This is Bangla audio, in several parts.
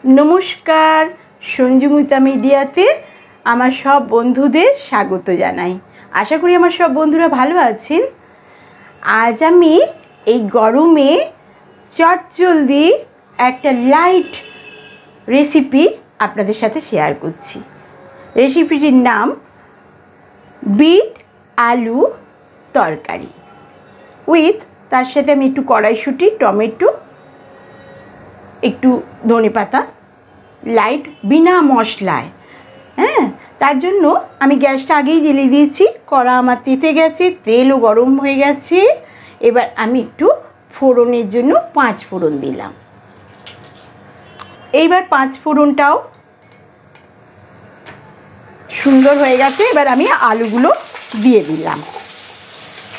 नमस्कार संजुमिता मीडियाते आमार सब बंधुदेर स्वागत जानाई। आशा करी आमार सब बंधुरा भालो आछेन। आज आमी एई गरमे चटजलदी एकटा लाइट रेसिपि आपनादेर साथे शेयर करछि। रेसिपिटिर नाम बीट आलू तरकारी उइथ तार साथे आमी एकटु कड़ाइशुटी टमेटो एकटू धने पाता लाइट बिना मशलाय हाँ तार जोन्नो आमी गैसटा आगेई जेले दिएछि। कड़ा आमार तेते गेछे, तेलও गरम हये गेछे। एबार आमी एकटू फोड़नेर जोन्नो 5 फोड़न दिलाम। एइबार 5 फोड़नटाও सुंदर हये गेछे। एबार आमी आलूगुलो दिए दिलाम।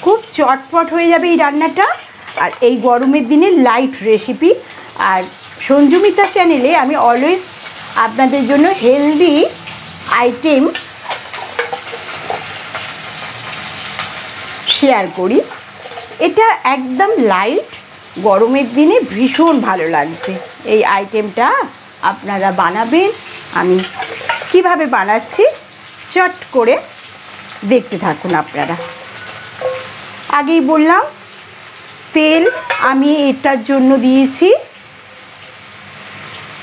खूब चटपट हये जाबे एई रान्नाटा और एई गरमेर दिने लाइट रेसिपि। और संजुमिता चैनेले आमी अलवेज आपनादेर जोन्नो हेल्दी आइटेम शेयर करी। एटा एकदम लाइट गरमेर दिने भीषण भालो लागबे। एई आइटेमटा आपनारा बानाबेन। आमी किभाबे बानाচ্ছি चट करे देखते थाकुन आपनारा। आगेई बोललाम तेल आमी एटार जोन्नो दिएছি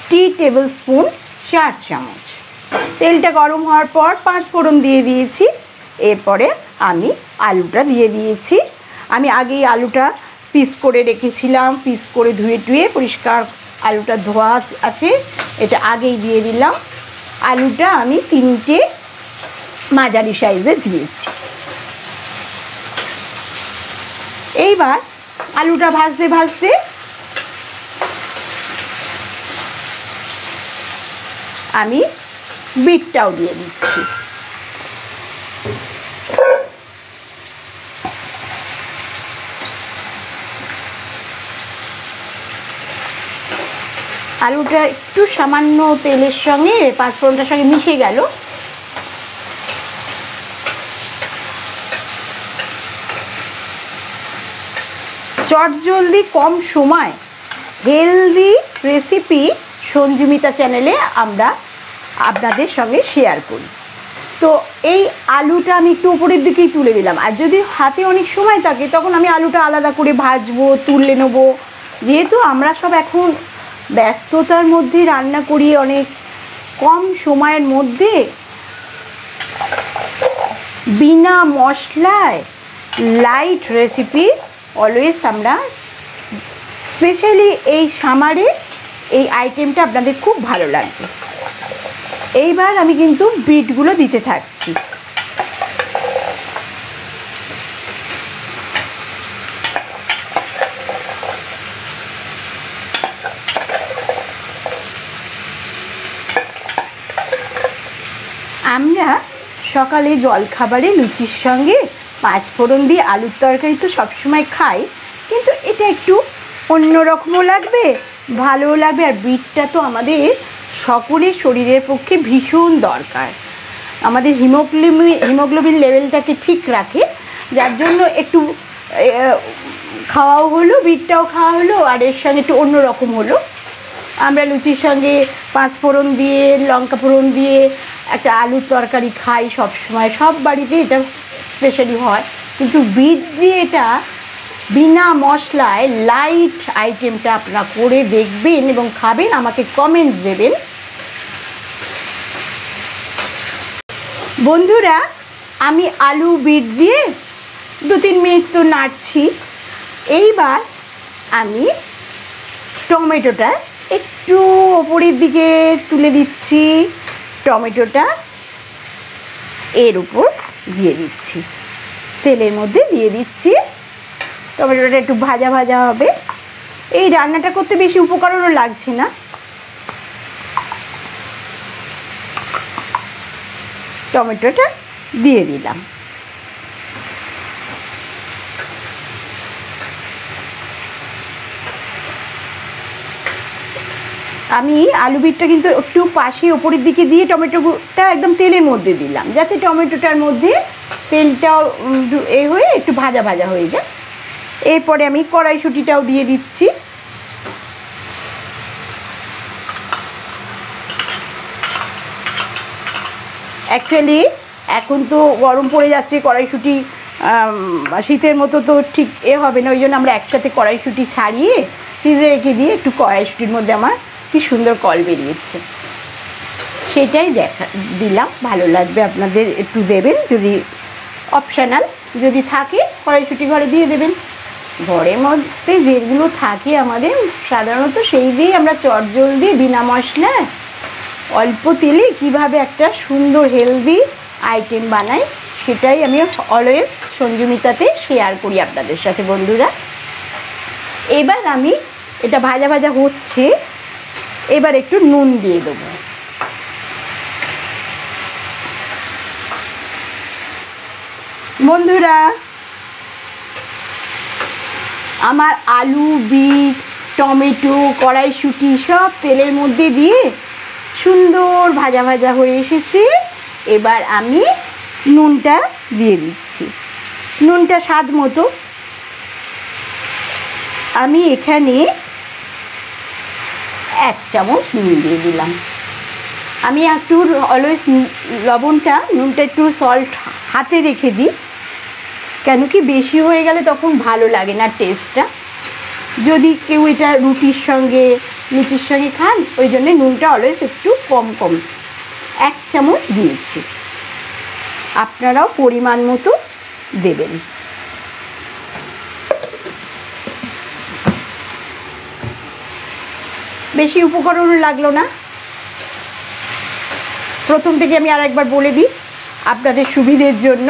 टी टेबल स्पून 4 चामच। तेलटा गरम होवार पर 5 फोड़न दिए दिएছি। एरपरे आमी आलूटा दिए दिएছি। आमी आगेई आलूटा पिस करे रेखेছিলাম। पिस करे धुए टुए परिष्कार आलूटा धोया आछे এটা আগেই দিয়ে দিলাম। আলুটা আমি 3টে মাঝারি সাইজে দিয়েছি। এইবার আলুটা ভাজতে ভাজতে আমি বিটটাও দিয়ে দিচ্ছি। আলুটা একটু সামান্য তেলের সঙ্গে 5 ফোড়নটার সঙ্গে মিশে গেল। চটজলদি কম সময় হেলদি রেসিপি संजुमिता चैनेले आमरा आपनादेर संगे शेयर करी। तो এই আলুটা আমি একটু উপরের দিকেই তুলে দিলাম। আর যদি হাতে অনেক সময় থাকে তখন আমি আলুটা আলাদা করে ভাজবো, তুলে নেব। যেহেতু আমরা সব এখন ব্যস্ততার মধ্যে রান্না করি, অনেক কম সময়ের মধ্যে বিনা মশলায় লাইট রেসিপি অলওয়েজ আমরা স্পেশালি এই সামারে এই আইটেমটা আপনাদের খুব ভালো লাগবে। এইবার আমি কিন্তু বিটগুলো দিতে থাকছি। আমরা সকালে জলখাবারে লুচির সঙ্গে 5 ফোড়ন দিয়ে আলুর তরকারি তো সবসময় খাই, কিন্তু এটা একটু অন্যরকমও লাগবে, ভালো লাগবে। আর বিটটা তো আমাদের সকলের শরীরের পক্ষে ভীষণ দরকার। আমাদের হিমোগ্লোবিন লেভেলটাকে ঠিক রাখে, যার জন্য একটু খাওয়াও হলো, বিটটাও খাওয়া হলো, আর এর সঙ্গে একটু অন্যরকম হলো। আমরা লুচির সঙ্গে 5 ফোড়ন দিয়ে, লঙ্কা ফোড়ন দিয়ে একটা আলুর তরকারি খাই সব সময়, সব বাড়িতে এটা স্পেশালি হয়। কিন্তু বিট দিয়ে এটা বিনা মশলায় লাইট আইটেমটা আপনারা করে দেখবেন এবং খাবেন, আমাকে কমেন্ট দেবেন। বন্ধুরা আমি আলু বিট দিয়ে 2-3 মিনিট তো নাড়ছি। এইবার আমি টমেটোটা একটু উপরের দিকে তুলে দিচ্ছি। টমেটোটা এর উপর দিয়ে দিচ্ছি, তেলের মধ্যে দিয়ে দিচ্ছি। টমেটোটা একটু ভাজা ভাজা হবে। এই রান্নাটা করতে বেশি উপকরণও লাগছে না। টমেটোটা দিয়ে দিলাম। আমি আলু বিটটা কিন্তু একটু পাশে উপরের দিকে দিয়ে টমেটোটা একদম তেলের মধ্যে দিলাম, যাতে টমেটোটার মধ্যে তেলটাও এ হয়ে একটু ভাজা ভাজা হয়ে যায়। এরপরে আমি কড়াইশুঁটিটাও দিয়ে দিচ্ছি। অ্যাকচুয়ালি এখন তো গরম পড়ে যাচ্ছে, কড়াইশুঁটি শীতের মতো তো ঠিক হবে না, ওই জন্য আমরা একসাথে কড়াইশুঁটি ছাড়িয়ে ফ্রিজে রেখে দিয়ে একটু কড়াইশুঁটির মধ্যে আমার কি সুন্দর কল বেরিয়েছে, সেটাই দিলাম। ভালো লাগবে, আপনাদের একটু দেবেন, যদি অপশনাল যদি থাকে কড়াইশুঁটি ঘরে দিয়ে দেবেন। ঘরের মধ্যে যেগুলো থাকে আমাদের সাধারণত সেই দিয়েই আমরা চটজলদি বিনা মশলায় অল্প তেলে কিভাবে একটা সুন্দর হেলদি আইটেম বানাই, সেটাই আমি অলওয়েজ সঞ্জুমিতাতে শেয়ার করি আপনাদের সাথে বন্ধুরা। এবার আমি এটা ভাজা ভাজা হচ্ছে, এবার একটু নুন দিয়ে দেবো। বন্ধুরা আমার আলু, বিট, টমেটো, কড়াইশুঁটি সব তেলের মধ্যে দিয়ে সুন্দর ভাজা ভাজা হয়ে এসেছে। এবার আমি নুনটা দিয়ে দিচ্ছি, নুনটা স্বাদ মতো। আমি এখানে 1 চামচ নুন দিয়ে দিলাম। আমি একটু অলওয়েজ নুনটা একটু সল্ট হাতে রেখে দিই, কেন কি বেশি হয়ে গেলে তখন ভালো লাগে না টেস্টটা। যদি কেউ এটা রুটির সঙ্গে লুচির সঙ্গে খান, ওই জন্যে নুনটা অলওয়েজ একটু কম 1 চামচ দিয়েছি। আপনারাও পরিমাণ মতো দেবেন। বেশি উপকরণ লাগলো না। প্রথম থেকে আমি আর একবার বলে দিই আপনাদের সুবিধের জন্য,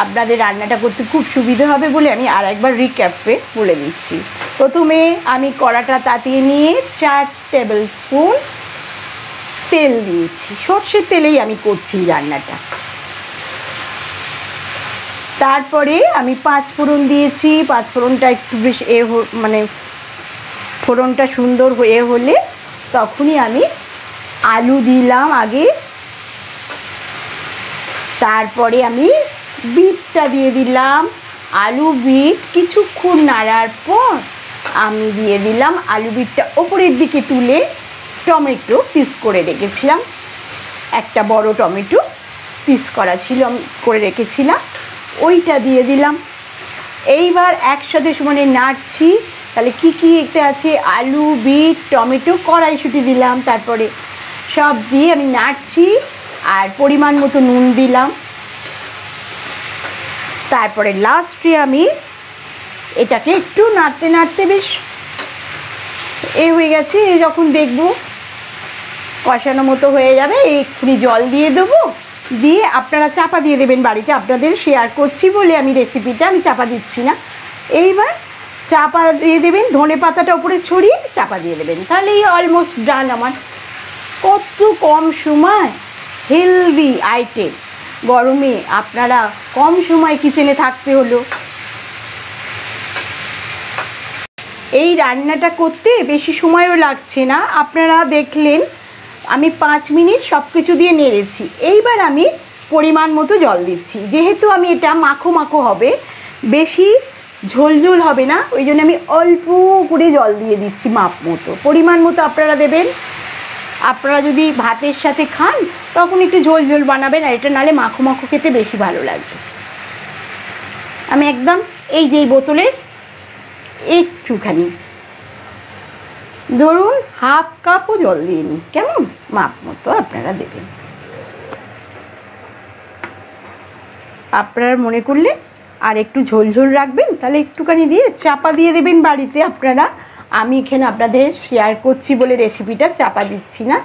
আপনাদের রান্নাটা করতে খুব সুবিধে হবে বলে আমি আর একবার রিক্যাপে বলে দিচ্ছি। প্রথমে আমি কড়াটা তাতিয়ে নিয়ে 4 টেবিল স্পুন তেল দিয়েছি, সর্ষের তেলেই আমি করছি রান্নাটা। তারপরে আমি 5 ফোড়ন দিয়েছি। 5 ফোড়নটা একটু বেশ মানে ফোড়নটা সুন্দর হয়ে হলে তখনই আমি আলু দিলাম আগে, তারপরে আমি বিটটা দিয়ে দিলাম। আলু বিট কিছুক্ষণ নাড়ার পর আমি দিয়ে দিলাম আলু বিটটা ওপরের দিকে তুলে টমেটো পিস করে রেখেছিলাম, একটা বড় টমেটো পিস করা ছিল করে রেখেছিলাম, ওইটা দিয়ে দিলাম। এইবার একসাথে সমানে নাড়ছি। তাহলে কী কী এতে আছে, আলু, বিট, টমেটো, কড়াইশুঁটি দিলাম, তারপরে সব দিয়ে আমি নাড়ছি। আর পরিমাণ মতো নুন দিলাম। তারপরে লাস্টে আমি এটাকে একটু নাড়তে নাড়তে বেশ হয়ে গেছে, যখন দেখব কষানো মতো হয়ে যাবে, এক্ষুনি জল দিয়ে দেবো। দিয়ে আপনারা চাপা দিয়ে দেবেন, বাড়িতে আপনাদের শেয়ার করছি বলে আমি রেসিপিটা আমি চাপা দিচ্ছি না। এইবার চাপা দিয়ে দেবেন, ধনে পাতাটা উপরে ছড়িয়ে চাপা দিয়ে দেবেন, তাহলেই অলমোস্ট ডান আমার। কত কম সময় হেলদি আইটেম, গরমে আপনারা কম সময় কিচেনে থাকতে হলো। এই রান্নাটা করতে বেশি সময়ও লাগছে না, আপনারা দেখলেন আমি 5 মিনিট সব কিছু দিয়ে নেড়েছি। এইবার আমি পরিমাণ মতো জল দিচ্ছি, যেহেতু আমি এটা মাখো মাখো হবে, বেশি ঝোলঝোল হবে না, ওই জন্য আমি অল্প করে জল দিয়ে দিচ্ছি মাপ মতো। পরিমাণ মতো আপনারা দেবেন। আপনারা যদি ভাতের সাথে খান তখন একটু ঝোল ঝোল বানাবেন, আর এটা নাহলে মাখো মাখো খেতে বেশি ভালো লাগবে। আমি একদম এই যে বোতলের একটুখানি ধরুন 1/2 কাপও জল দিয়ে নিই, কেমন মাপ মতো আপনারা দেবেন। আপনারা মনে করলে আর একটু ঝোল ঝোল রাখবেন, তাহলে একটুখানি দিয়ে চাপা দিয়ে দেবেন বাড়িতে আপনারা। আমি এখানে আপনাদের শেয়ার করছি বলে রেসিপিটা চাপা দিচ্ছি না।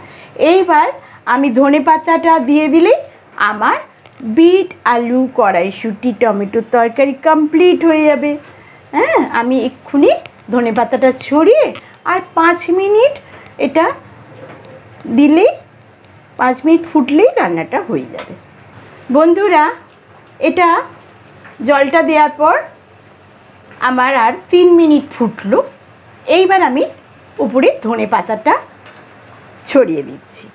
এইবার আমি ধনে পাতাটা দিয়ে দিলেই আমার বিট আলু কড়াইশুঁটি টমেটোর তরকারি কমপ্লিট হয়ে যাবে। হ্যাঁ, আমি এক্ষুনি ধনে পাতাটা ছড়িয়ে আর 5 মিনিট এটা দিলেই 5 মিনিট ফুটলেই রান্নাটা হয়ে যাবে। বন্ধুরা, এটা জলটা দেওয়ার পর আমার আর 3 মিনিট ফুটলো। এইবার আমি উপরে ধনে পাতাটা ছড়িয়ে দিচ্ছি।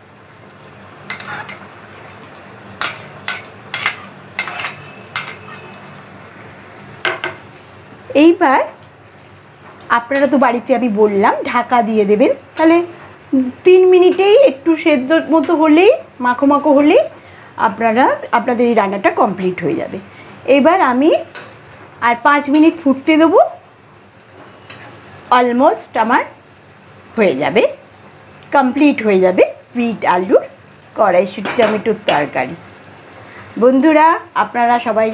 এইবার আপনারা তো বাড়িতে আমি বললাম ঢাকা দিয়ে দেবেন, তাহলে 3 মিনিটেই একটু সেদ্ধর মতো হলেই মাখো মাখো হলেই আপনাদের এই রান্নাটা কমপ্লিট হয়ে যাবে। এবার আমি আর 5 মিনিট ফুটতে দেবো, অলমোস্ট আমার হয়ে যাবে, কমপ্লিট হয়ে যাবে বিট আলুর কড়াইশুঁটি টমেটোর তরকারি। বন্ধুরা, আপনারা সবাই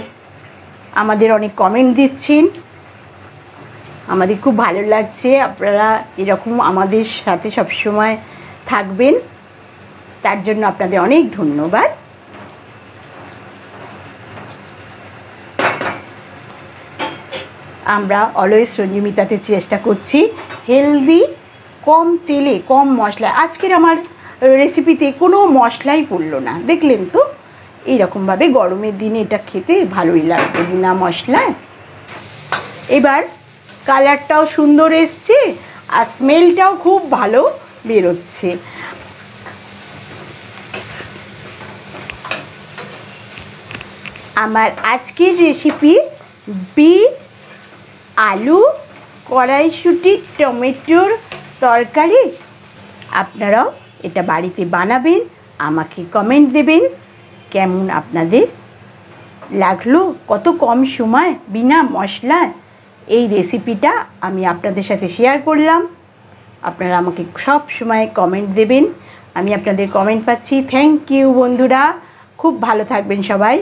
আমাদের অনেক কমেন্ট দিচ্ছেন, আমাদের খুব ভালো লাগছে। আপনারা এরকম আমাদের সাথে সবসময় থাকবেন, তার জন্য আপনাদের অনেক ধন্যবাদ। আমরা অলওয়েজ সঞ্জুমিতাতে চেষ্টা করছি হেলদি, কম তেলে কম মশলায়। আজকের আমার রেসিপিতে কোনো মশলাই পড়লো না, দেখলেন তো। এইরকমভাবে গরমের দিনে এটা খেতে ভালোই লাগবে বিনা মশলায়। এবার কালারটাও সুন্দর এসছে আর স্মেলটাও খুব ভালো বেরোচ্ছে। আমার আজকের রেসিপি বিট আলু কড়াইশুঁটি টমেটোর তরকারি। আপনারাও এটা বাড়িতে বানাবেন, আমাকে কমেন্ট দেবেন কেমন আপনাদের লাগলো। কত কম সময় বিনা মশলায় এই রেসিপিটা আমি আপনাদের সাথে শেয়ার করলাম। আপনারা আমাকে সব সময় কমেন্ট দেবেন, আমি আপনাদের কমেন্ট পাচ্ছি। থ্যাংক ইউ বন্ধুরা, খুব ভালো থাকবেন সবাই।